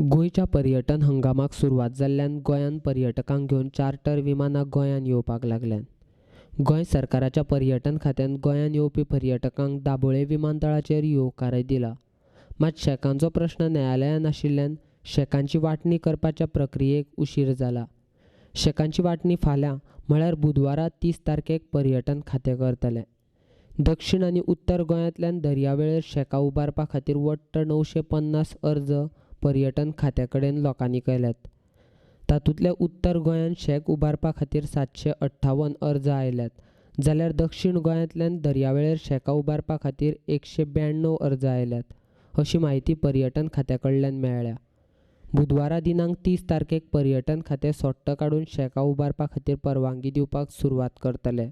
गोंयच्या पर्यटन हंगामाक सुरवात जाल्ल्यान गोंयान पर्यटकांक घेवन चार्टर विमानां गोंयान येवपाक लागल्यात. गोंय सरकाराच्या पर्यटन खात्यान गोंयान येवपी पर्यटकांक दाबोळे विमानतळाचेर येवकार दिला. मात शेकांचो प्रश्न न्यायालयान आशिल्ल्यान शेकांची वांटणी करपाच्या प्रक्रियेक उशीर जाला. शेकांची वांटणी फाल्यां म्हळ्यार बुधवारा 30 तारखेक पर्यटन खातें करतलें. दक्षिण आनी उत्तर गोंयांतल्यान दर्यावेळेर शेकां उबारपा खातीर वट्ट 950 अर्ज पर्यटन खात्या कडेन लोकांनी केल्यात. तातूंतले उत्तर गोंयान शेक उबारपा खातीर 758 अर्ज आयल्यात, जाल्यार दक्षिण गोंयांतल्यान दर्यावेळेर शेकां उबारपा खातीर 192 अर्ज आयल्यात, अशी माहिती पर्यटन खात्या कडल्यान मेळ्ळ्या. बुधवारा दिनांक 30 तारखेक पर्यटन खातें सोट्ट काडून शेकां उबारपा खातीर परवानगी दिवपाक सुरवात करतलें.